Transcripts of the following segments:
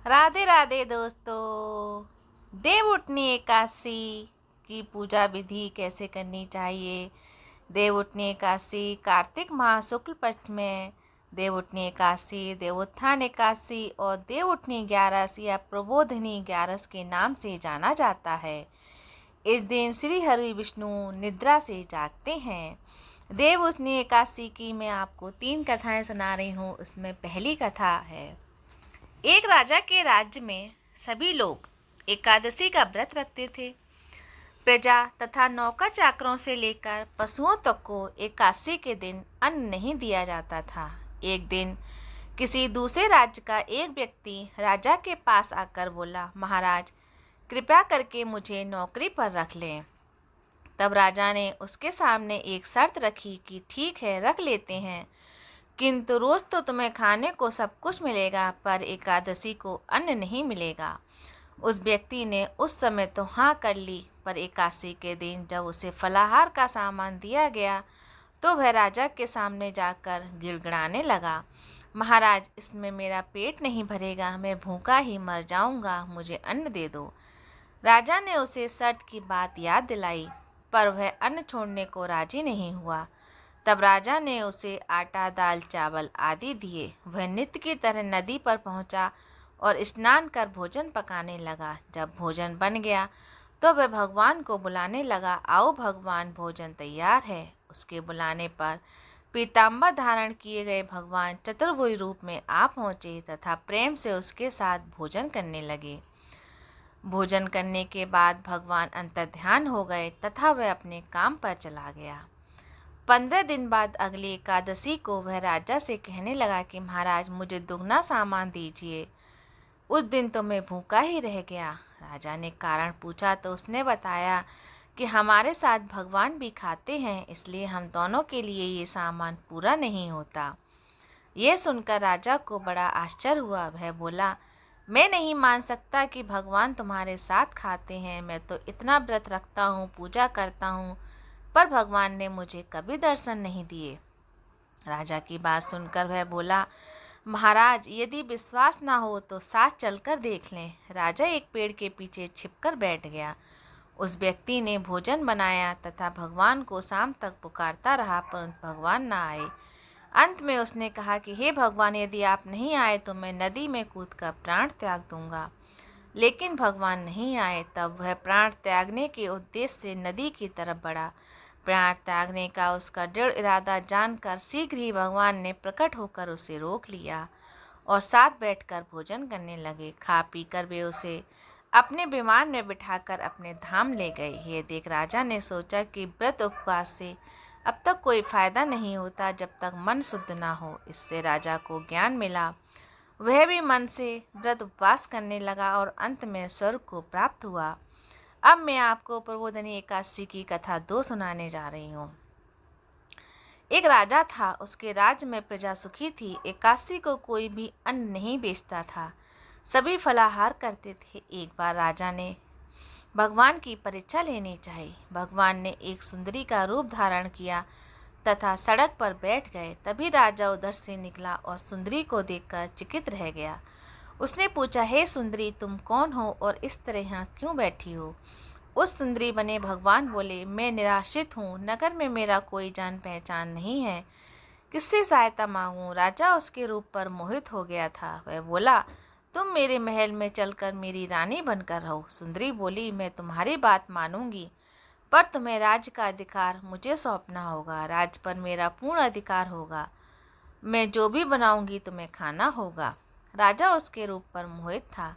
राधे राधे दोस्तों। देवउठनी एकादशी की पूजा विधि कैसे करनी चाहिए। देवउठनी एकादशी कार्तिक माह शुक्ल पक्ष में देवउठनी एकादशी, देवोत्थान एकादशी और देवउठनी ग्यारस या प्रबोधिनी ग्यारस के नाम से जाना जाता है। इस दिन श्री हरि विष्णु निद्रा से जागते हैं। देवउठनी एकादशी की मैं आपको 3 कथाएं सुना रही हूँ। उसमें पहली कथा है, एक राजा के राज्य में सभी लोग एकादशी का व्रत रखते थे। प्रजा तथा नौकर चाकरों से लेकर पशुओं तक को एकादशी के दिन अन्न नहीं दिया जाता था। एक दिन किसी दूसरे राज्य का एक व्यक्ति राजा के पास आकर बोला, महाराज कृपया करके मुझे नौकरी पर रख लें। तब राजा ने उसके सामने एक शर्त रखी कि ठीक है, रख लेते हैं, किंतु रोज तो तुम्हें खाने को सब कुछ मिलेगा, पर एकादशी को अन्न नहीं मिलेगा। उस व्यक्ति ने उस समय तो हाँ कर ली, पर एकादशी के दिन जब उसे फलाहार का सामान दिया गया तो वह राजा के सामने जाकर गिड़गिड़ाने लगा, महाराज इसमें मेरा पेट नहीं भरेगा, मैं भूखा ही मर जाऊंगा, मुझे अन्न दे दो। राजा ने उसे शर्त की बात याद दिलाई, पर वह अन्न छोड़ने को राजी नहीं हुआ। तब राजा ने उसे आटा, दाल, चावल आदि दिए। वह नित्य की तरह नदी पर पहुंचा और स्नान कर भोजन पकाने लगा। जब भोजन बन गया तो वह भगवान को बुलाने लगा, आओ भगवान, भोजन तैयार है। उसके बुलाने पर पीताम्बर धारण किए गए भगवान चतुर्भुज रूप में आ पहुँचे तथा प्रेम से उसके साथ भोजन करने लगे। भोजन करने के बाद भगवान अंतर्ध्यान हो गए तथा वह अपने काम पर चला गया। 15 दिन बाद अगली एकादशी को वह राजा से कहने लगा कि महाराज मुझे दुगना सामान दीजिए। उस दिन तो मैं भूखा ही रह गया। राजा ने कारण पूछा तो उसने बताया कि हमारे साथ भगवान भी खाते हैं, इसलिए हम दोनों के लिए ये सामान पूरा नहीं होता। यह सुनकर राजा को बड़ा आश्चर्य हुआ। वह बोला, मैं नहीं मान सकता कि भगवान तुम्हारे साथ खाते हैं। मैं तो इतना व्रत रखता हूँ, पूजा करता हूँ, पर भगवान ने मुझे कभी दर्शन नहीं दिए। राजा की बात सुनकर वह बोला, महाराज यदि विश्वास ना हो तो साथ चलकर देख लें। राजा एक पेड़ के पीछे छिपकर बैठ गया। उस व्यक्ति ने भोजन बनाया तथा भगवान को शाम तक पुकारता रहा, परंतु भगवान ना आए। अंत में उसने कहा कि हे भगवान, यदि आप नहीं आए तो मैं नदी में कूदकर प्राण त्याग दूंगा। लेकिन भगवान नहीं आए। तब वह प्राण त्यागने के उद्देश्य से नदी की तरफ बढ़ा। प्राण त्यागने का उसका दृढ़ इरादा जानकर शीघ्र ही भगवान ने प्रकट होकर उसे रोक लिया और साथ बैठकर भोजन करने लगे। खा पीकर वे उसे अपने विमान में बिठाकर अपने धाम ले गए। ये देख राजा ने सोचा कि व्रत उपवास से अब तक कोई फायदा नहीं होता जब तक मन शुद्ध ना हो। इससे राजा को ज्ञान मिला। वह भी मन से व्रत उपवास करने लगा और अंत में स्वर्ग को प्राप्त हुआ। अब मैं आपको प्रबोधिनी एकादशी की कथा 2 सुनाने जा रही हूँ। एक राजा था, उसके राज्य में प्रजा सुखी थी। एकादशी को कोई भी अन्न नहीं बेचता था, सभी फलाहार करते थे। एक बार राजा ने भगवान की परीक्षा लेनी चाहिए। भगवान ने एक सुंदरी का रूप धारण किया तथा सड़क पर बैठ गए। तभी राजा उधर से निकला और सुंदरी को देखकर चकित रह गया। उसने पूछा, हे सुंदरी, तुम कौन हो और इस तरह यहाँ क्यों बैठी हो? उस सुंदरी बने भगवान बोले, मैं निराश्रित हूँ, नगर में मेरा कोई जान पहचान नहीं है, किससे सहायता मांगूं? राजा उसके रूप पर मोहित हो गया था। वह बोला, तुम मेरे महल में चलकर मेरी रानी बनकर रहो। सुंदरी बोली, मैं तुम्हारी बात मानूंगी, पर तुम्हें राज्य का अधिकार मुझे सौंपना होगा। राज्य पर मेरा पूर्ण अधिकार होगा। मैं जो भी बनाऊंगी तुम्हें खाना होगा। राजा उसके रूप पर मोहित था।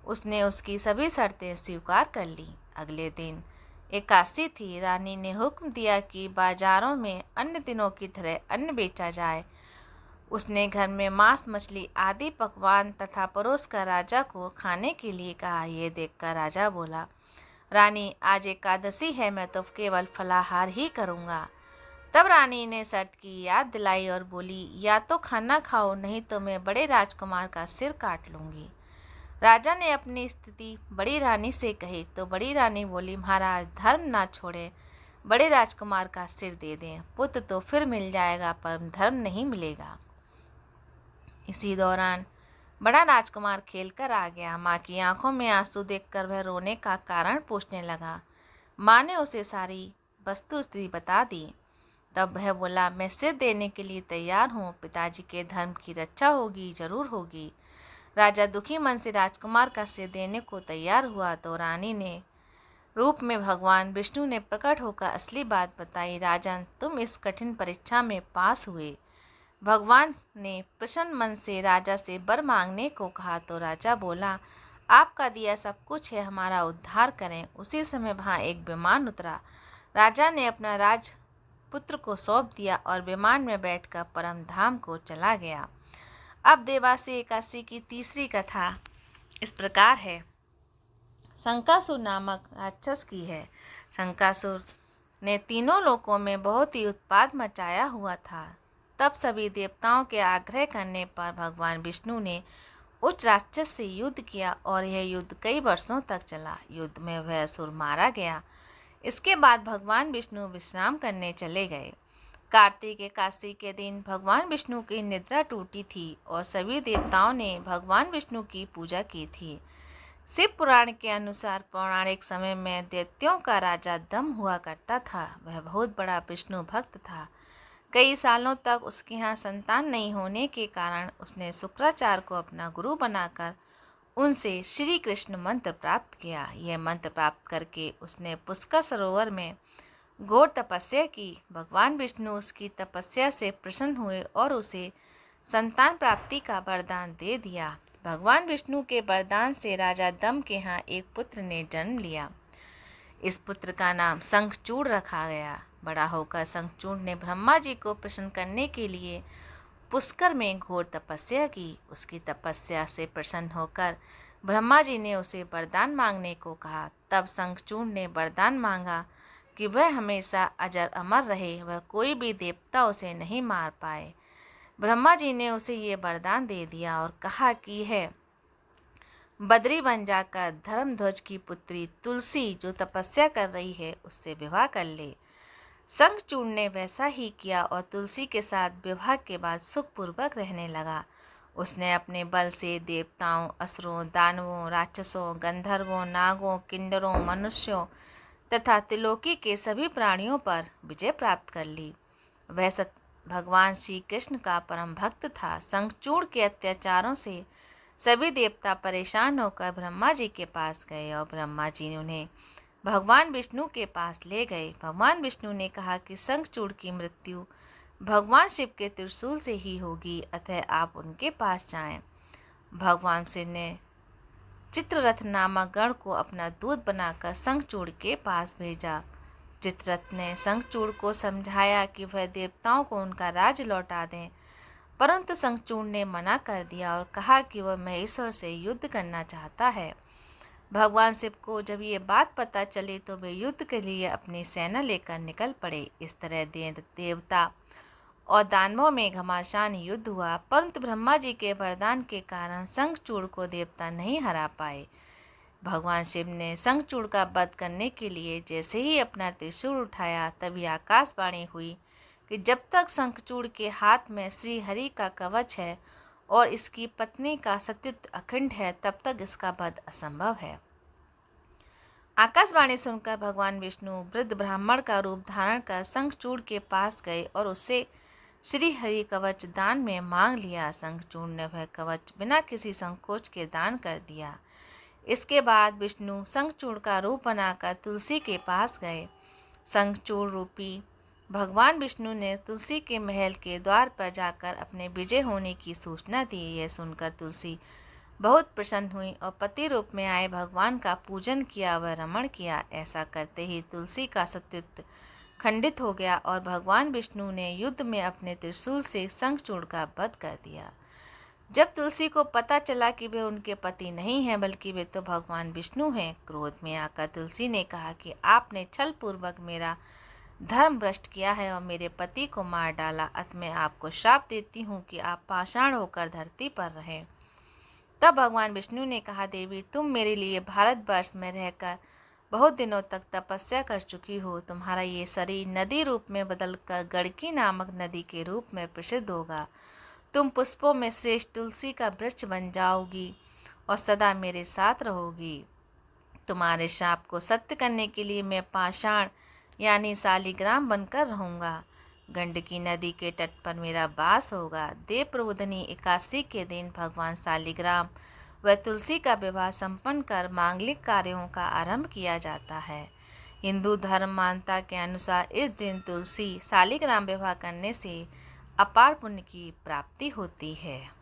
उसने उसकी सभी शर्तें स्वीकार कर ली। अगले दिन एकादशी थी। रानी ने हुक्म दिया कि बाजारों में अन्य दिनों की तरह अन्न बेचा जाए। उसने घर में मांस, मछली आदि पकवान तथा परोसकर राजा को खाने के लिए कहा। यह देखकर राजा बोला, रानी आज एकादशी है, मैं तो केवल फलाहार ही करूँगा। तब रानी ने शर्त की याद दिलाई और बोली, या तो खाना खाओ, नहीं तो मैं बड़े राजकुमार का सिर काट लूँगी। राजा ने अपनी स्थिति बड़ी रानी से कही तो बड़ी रानी बोली, महाराज धर्म ना छोड़ें, बड़े राजकुमार का सिर दे दें। पुत्र तो फिर मिल जाएगा पर धर्म नहीं मिलेगा। इसी दौरान बड़ा राजकुमार खेलकर आ गया। माँ की आंखों में आंसू देखकर वह रोने का कारण पूछने लगा। माँ ने उसे सारी वस्तु स्थिति बता दी। तब वह बोला, मैं सिर देने के लिए तैयार हूँ। पिताजी के धर्म की रक्षा होगी, जरूर होगी। राजा दुखी मन से राजकुमार का सिर देने को तैयार हुआ तो रानी ने रूप में भगवान विष्णु ने प्रकट होकर असली बात बताई। राजन, तुम इस कठिन परीक्षा में पास हुए। भगवान ने प्रसन्न मन से राजा से वर मांगने को कहा तो राजा बोला, आपका दिया सब कुछ है, हमारा उद्धार करें। उसी समय वहाँ एक विमान उतरा। राजा ने अपना राजपुत्र को सौंप दिया और विमान में बैठकर परम धाम को चला गया। अब देवासी एकादशी की तीसरी कथा इस प्रकार है। शंकासुर नामक राक्षस की है। शंकासुर ने तीनों लोकों में बहुत ही उत्पात मचाया हुआ था। तब सभी देवताओं के आग्रह करने पर भगवान विष्णु ने उस राक्षस से युद्ध किया और यह युद्ध कई वर्षों तक चला। युद्ध में वह असुर मारा गया। इसके बाद भगवान विष्णु विश्राम करने चले गए। कार्तिक एकादशी के दिन भगवान विष्णु की निद्रा टूटी थी और सभी देवताओं ने भगवान विष्णु की पूजा की थी। शिव पुराण के अनुसार पौराणिक समय में दैत्यों का राजा दम हुआ करता था। वह बहुत बड़ा विष्णु भक्त था। कई सालों तक उसके यहाँ संतान नहीं होने के कारण उसने शुक्राचार्य को अपना गुरु बनाकर उनसे श्री कृष्ण मंत्र प्राप्त किया। यह मंत्र प्राप्त करके उसने पुष्कर सरोवर में घोर तपस्या की। भगवान विष्णु उसकी तपस्या से प्रसन्न हुए और उसे संतान प्राप्ति का वरदान दे दिया। भगवान विष्णु के वरदान से राजा दम के यहाँ एक पुत्र ने जन्म लिया। इस पुत्र का नाम शंखचूड़ रखा गया। बड़ा होकर शंखचूड़ ने ब्रह्मा जी को प्रसन्न करने के लिए पुष्कर में घोर तपस्या की। उसकी तपस्या से प्रसन्न होकर ब्रह्मा जी ने उसे वरदान मांगने को कहा। तब शंखचूड़ ने वरदान मांगा कि वह हमेशा अजर अमर रहे, वह कोई भी देवता उसे नहीं मार पाए। ब्रह्मा जी ने उसे ये वरदान दे दिया और कहा कि है बद्री बन जाकर धर्मध्वज की पुत्री तुलसी जो तपस्या कर रही है उससे विवाह कर ले। शंखचूड़ ने वैसा ही किया और तुलसी के साथ विवाह के बाद सुखपूर्वक रहने लगा। उसने अपने बल से देवताओं, असुरों, दानवों, राक्षसों, गंधर्वों, नागों, किन्नरों, मनुष्यों तथा त्रिलोकी के सभी प्राणियों पर विजय प्राप्त कर ली। वह भगवान श्री कृष्ण का परम भक्त था। शंखचूड़ के अत्याचारों से सभी देवता परेशान होकर ब्रह्मा जी के पास गए और ब्रह्मा जी ने उन्हें भगवान विष्णु के पास ले गए। भगवान विष्णु ने कहा कि शंखचूड़ की मृत्यु भगवान शिव के त्रिशूल से ही होगी, अतः आप उनके पास जाएं। भगवान शिव ने चित्ररथ नामक गण को अपना दूत बनाकर शंखचूड़ के पास भेजा। चित्ररथ ने शंखचूड़ को समझाया कि वह देवताओं को उनका राज्य लौटा दें, परंतु शंखचूड़ ने मना कर दिया और कहा कि वह महेश्वर से युद्ध करना चाहता है। भगवान शिव को जब ये बात पता चली तो वे युद्ध के लिए अपनी सेना लेकर निकल पड़े। इस तरह देवता और दानवों में घमासान युद्ध हुआ, परंतु ब्रह्मा जी के वरदान के कारण शंखचूड़ को देवता नहीं हरा पाए। भगवान शिव ने शंखचूड़ का वध करने के लिए जैसे ही अपना त्रिशूल उठाया तभी आकाशवाणी हुई कि जब तक शंखचूड़ के हाथ में श्री हरि का कवच है और इसकी पत्नी का सतीत्व अखंड है तब तक इसका वध असंभव है। आकाशवाणी सुनकर भगवान विष्णु वृद्ध ब्राह्मण का रूप धारण कर शंखचूड़ के पास गए और उससे श्री हरि कवच दान में मांग लिया। शंखचूड़ ने वह कवच बिना किसी संकोच के दान कर दिया। इसके बाद विष्णु शंखचूड़ का रूप बनाकर तुलसी के पास गए। शंखचूड़ रूपी भगवान विष्णु ने तुलसी के महल के द्वार पर जाकर अपने विजय होने की सूचना दी। यह सुनकर तुलसी बहुत प्रसन्न हुई और पति रूप में आए भगवान का पूजन किया व रमण किया। ऐसा करते ही तुलसी का सतीत्व खंडित हो गया और भगवान विष्णु ने युद्ध में अपने त्रिशूल से शंखचूड़ का वध कर दिया। जब तुलसी को पता चला कि वे उनके पति नहीं हैं बल्कि वे तो भगवान विष्णु हैं, क्रोध में आकर तुलसी ने कहा कि आपने छल पूर्वक मेरा धर्म भ्रष्ट किया है और मेरे पति को मार डाला, अतः मैं आपको श्राप देती हूँ कि आप पाषाण होकर धरती पर रहें। तब भगवान विष्णु ने कहा, देवी तुम मेरे लिए भारतवर्ष में रहकर बहुत दिनों तक तपस्या कर चुकी हो। तुम्हारा ये शरीर नदी रूप में बदलकर गड़की नामक नदी के रूप में प्रसिद्ध होगा। तुम पुष्पों में श्रेष्ठ तुलसी का वृक्ष बन जाओगी और सदा मेरे साथ रहोगी। तुम्हारे शाप को सत्य करने के लिए मैं पाषाण यानी शालिग्राम बनकर रहूँगा। गंडकी नदी के तट पर मेरा वास होगा। देव प्रबोधिनी एकादशी के दिन भगवान शालिग्राम व तुलसी का विवाह संपन्न कर मांगलिक कार्यों का आरंभ किया जाता है। हिंदू धर्म मान्यता के अनुसार इस दिन तुलसी शालिग्राम विवाह करने से अपार पुण्य की प्राप्ति होती है।